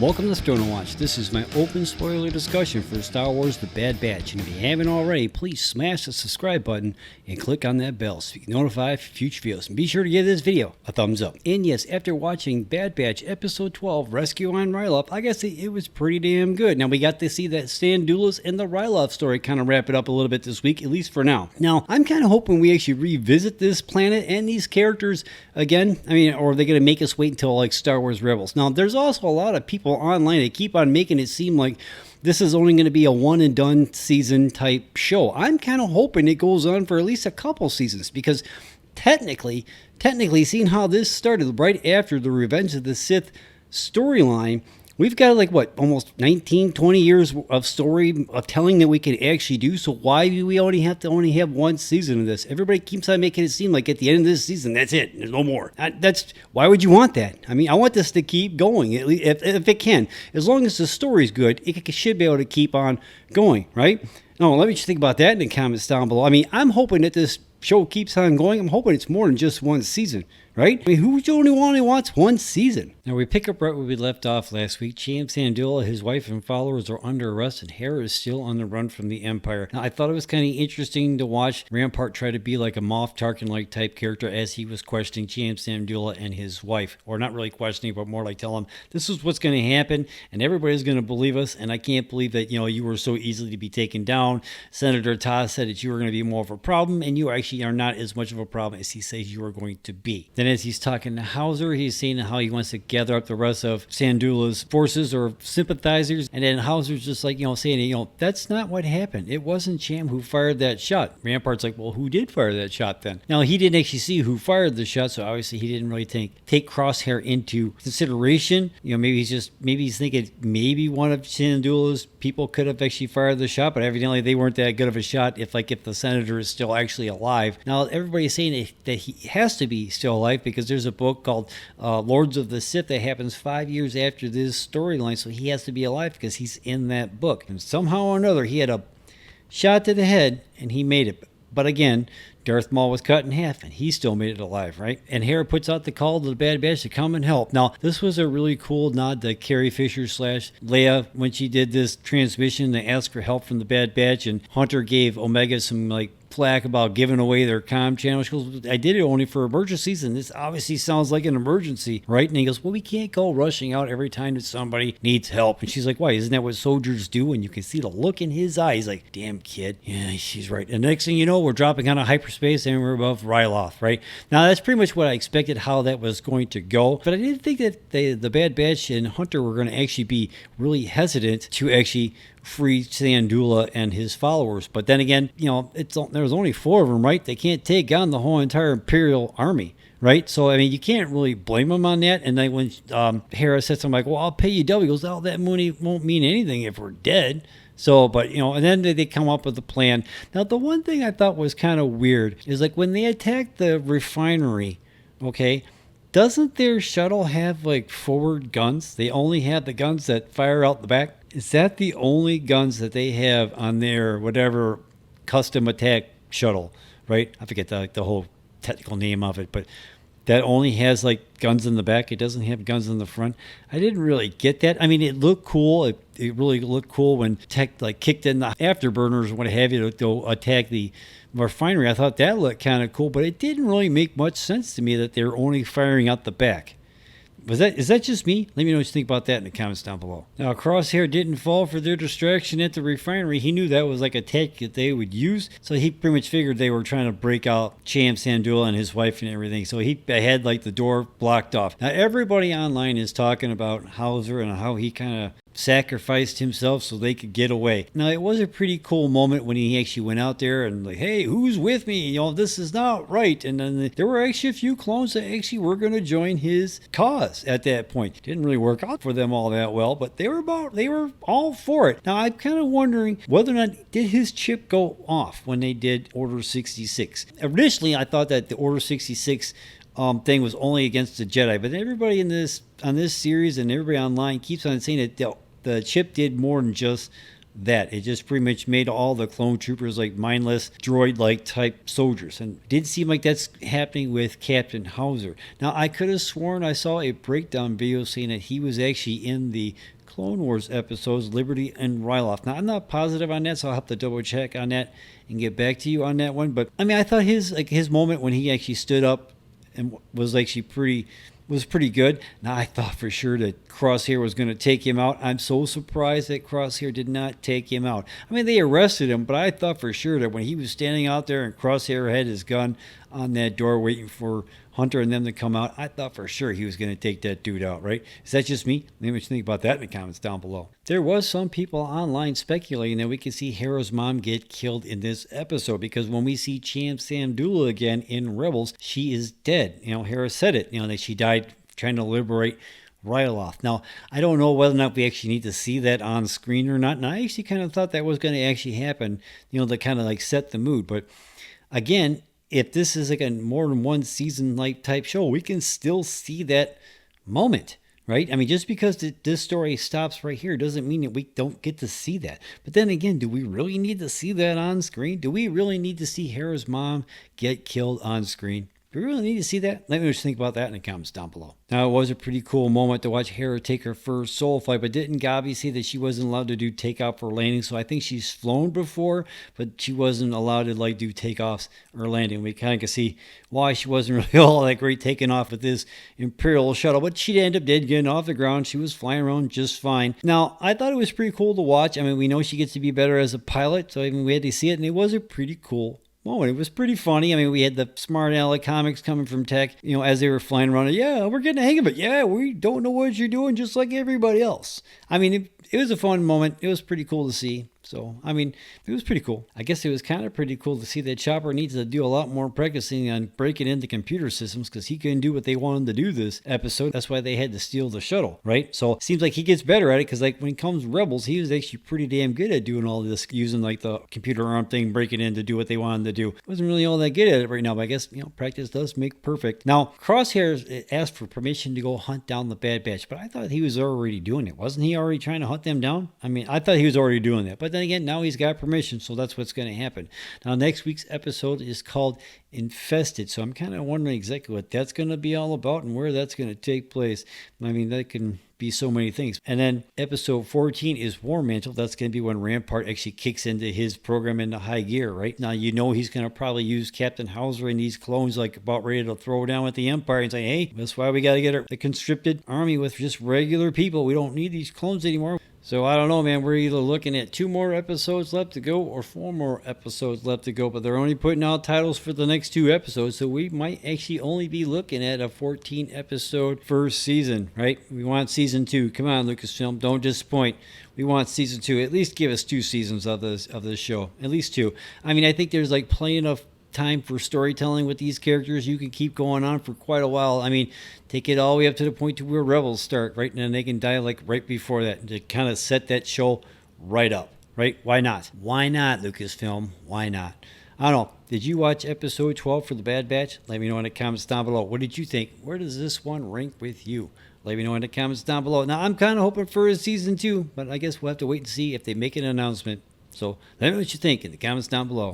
Welcome to Stoner Watch. This is my open spoiler discussion for Star Wars The Bad Batch. And if you haven't already, please smash the subscribe button and click on that bell so you can be notified for future videos. And be sure to give this video a thumbs up. And yes, after watching Bad Batch Episode 12, Rescue on Ryloth, I guess it was pretty damn good. Now, we got to see that Syndulla and the Ryloth story kind of wrap it up a little bit this week, at least for now. Now, I'm kind of hoping we actually revisit this planet and these characters again. I mean, or are they going to make us wait until like Star Wars Rebels? Now, there's also a lot of people online that keep on making it seem like this is only going to be a one and done season type show. I'm kind of hoping it goes on for at least a couple seasons, because technically seeing how this started right after the Revenge of the Sith storyline, we've got like what, almost 20 years of story of telling that we can actually do. So why do we only have one season of this? Everybody keeps on making it seem like at the end of this season, that's it. There's no more. Why would you want that? I mean, I want this to keep going, if it can. As long as the story's good, it should be able to keep on going, right? No, let me just think about that in the comments down below. I mean, I'm hoping that this show keeps on going. I'm hoping it's more than just one season, right? I mean, who only wants one season? Now, we pick up right where we left off last week. Capt Syndulla, his wife and followers are under arrest, and Hera is still on the run from the Empire. Now, I thought it was kind of interesting to watch Rampart try to be like a Moff Tarkin-like type character as he was questioning Capt Syndulla and his wife. Or not really questioning, but more like telling him, this is what's going to happen, and everybody's going to believe us, and I can't believe that, you were so easily to be taken down. Senator Todd said that you were going to be more of a problem, and you actually are not as much of a problem as he says you are going to be. Then as he's talking to Howzer, he's saying how he wants to gather up the rest of Syndulla's forces or sympathizers, and then Howzer's just like, saying, that's not what happened. It wasn't Cham who fired that shot. Rampart's like, well, who did fire that shot then? Now, he didn't actually see who fired the shot, so obviously he didn't really take Crosshair into consideration. Maybe he's thinking maybe one of Syndulla's people could have actually fired the shot, but evidently they weren't that good of a shot if the senator is still actually alive. Now, everybody's saying that he has to be still alive because there's a book called Lords of the Sith that happens 5 years after this storyline, so he has to be alive because he's in that book. And somehow or another, he had a shot to the head and he made it. But again, Darth Maul was cut in half, and he still made it alive, right? And Hera puts out the call to the Bad Batch to come and help. Now, this was a really cool nod to Carrie Fisher / Leia when she did this transmission to ask for help from the Bad Batch, and Hunter gave Omega some flack about giving away their comm channel. She goes, I did it only for emergencies, and this obviously sounds like an emergency, right? And he goes, well, we can't go rushing out every time that somebody needs help. And she's like, why? Isn't that what soldiers do? And you can see the look in his eye. He's like, damn kid. Yeah, she's right. And next thing you know, we're dropping out of hyperspace and we're above Ryloth, right? Now, that's pretty much what I expected how that was going to go. But I didn't think that the Bad Batch and Hunter were going to actually be really hesitant to actually free Syndulla and his followers. But then again, there's only 4 of them, right? They can't take on the whole entire Imperial army, right? So, I mean, you can't really blame them on that. And then when Hera said something like, well, I'll pay you double, he goes, oh, that money won't mean anything if we're dead. So, but, and then they come up with a plan. Now, the one thing I thought was kind of weird is when they attacked the refinery, okay, doesn't their shuttle have forward guns? They only have the guns that fire out the back. Is that the only guns that they have on their whatever custom attack shuttle, right? I forget the whole technical name of it, but that only has guns in the back. It doesn't have guns in the front. I didn't really get that. I mean, it looked cool. It really looked cool when Tech kicked in the afterburners or what have you to go attack the refinery. I thought that looked kind of cool, but it didn't really make much sense to me that they were only firing out the back. Is that just me? Let me know what you think about that in the comments down below. Now, Crosshair didn't fall for their distraction at the refinery. He knew that was a tactic that they would use, so he pretty much figured they were trying to break out Capt Syndulla and his wife and everything. So he had the door blocked off. Now, everybody online is talking about Howzer and how he kind of sacrificed himself so they could get away. Now, it was a pretty cool moment when he actually went out there and hey, who's with me? This is not right. And then there were actually a few clones that actually were going to join his cause at that point. Didn't really work out for them all that well, but they were all for it. Now, I'm kind of wondering whether or not did his chip go off when they did Order 66. Initially, I thought that the Order 66 thing was only against the Jedi, but everybody on this series and everybody online keeps on saying that the chip did more than just that. It just pretty much made all the clone troopers like mindless droid-like type soldiers, and it did seem like that's happening with Captain Howzer. Now, I could have sworn I saw a breakdown video saying that he was actually in the Clone Wars episodes Liberty and Ryloth. Now, I'm not positive on that, so I'll have to double check on that and get back to you on that one. But I mean, I thought his moment when he actually stood up and was actually pretty good. Now, I thought for sure that Crosshair was going to take him out. I'm so surprised that Crosshair did not take him out. I mean, they arrested him, but I thought for sure that when he was standing out there and Crosshair had his gun on that door waiting for Hunter and them to come out, I thought for sure he was going to take that dude out, right? Is that just me? Let me know what you think about that in the comments down below. There was some people online speculating that we could see Hera's mom get killed in this episode, because when we see Syndulla again in Rebels, she is dead. Hera said it, that she died trying to liberate Ryloth. Now, I don't know whether or not we actually need to see that on screen or not, and I actually kind of thought that was going to actually happen, to kind of like set the mood. But again, if this is like a more than one season like type show, we can still see that moment, right? I mean, just because this story stops right here doesn't mean that we don't get to see that. But then again, do we really need to see that on screen? Do we really need to see Hera's mom get killed on screen? Do we really need to see that? Let me know what you think about that in the comments down below. Now, it was a pretty cool moment to watch Hera take her first soul flight, but didn't Gabi say that she wasn't allowed to do takeoff or landing? So I think she's flown before, but she wasn't allowed to do takeoffs or landing. We kind of can see why she wasn't really all that great taking off with this Imperial shuttle, but she ended up getting off the ground. She was flying around just fine. Now, I thought it was pretty cool to watch. I mean, we know she gets to be better as a pilot, so we had to see it, and it was a pretty cool moment. It was pretty funny. I mean, we had the smart aleck comics coming from Tech, as they were flying around. Yeah, we're getting the hang of it. Yeah, we don't know what you're doing, just like everybody else. I mean, it was a fun moment. It was pretty cool to see. So, I mean, it was pretty cool. I guess it was kind of pretty cool to see that Chopper needs to do a lot more practicing on breaking into computer systems, because he couldn't do what they wanted to do this episode. That's why they had to steal the shuttle, right? So it seems like he gets better at it, because when it comes to Rebels, he was actually pretty damn good at doing all this, using the computer arm thing, breaking in to do what they wanted to do. Wasn't really all that good at it right now, but I guess, practice does make perfect. Now, Crosshair asked for permission to go hunt down the Bad Batch, but I thought he was already doing it. Wasn't he already trying to hunt them down? I mean, I thought he was already doing that, but then again, now he's got permission, so that's what's going to happen. Now, next week's episode is called Infested, so I'm kind of wondering exactly what that's going to be all about and where that's going to take place. I mean, that can be so many things. And then episode 14 is War Mantle. That's going to be when Rampart actually kicks into his program into high gear, right? Now, he's going to probably use Captain Howzer and these clones about ready to throw down with the Empire and say, hey, that's why we got to get a conscripted army with just regular people. We don't need these clones anymore. So I don't know, man. We're either looking at 2 more episodes left to go or 4 more episodes left to go. But they're only putting out titles for the next 2 episodes. So we might actually only be looking at a 14 episode first season, right? We want season 2. Come on, Lucasfilm. Don't disappoint. We want season 2. At least give us 2 seasons of this show. At least 2. I mean, I think there's plenty enough time for storytelling with these characters. You can keep going on for quite a while. I mean, take it all the way up to the point to where Rebels start, right? And then they can die right before that to kind of set that show right up, right? Why not? Why not, Lucasfilm? Why not? I don't know. Did you watch episode 12 for The Bad Batch? Let me know in the comments down below. What did you think? Where does this one rank with you? Let me know in the comments down below. Now, I'm kind of hoping for a season 2, but I guess we'll have to wait and see if they make an announcement. So let me know what you think in the comments down below.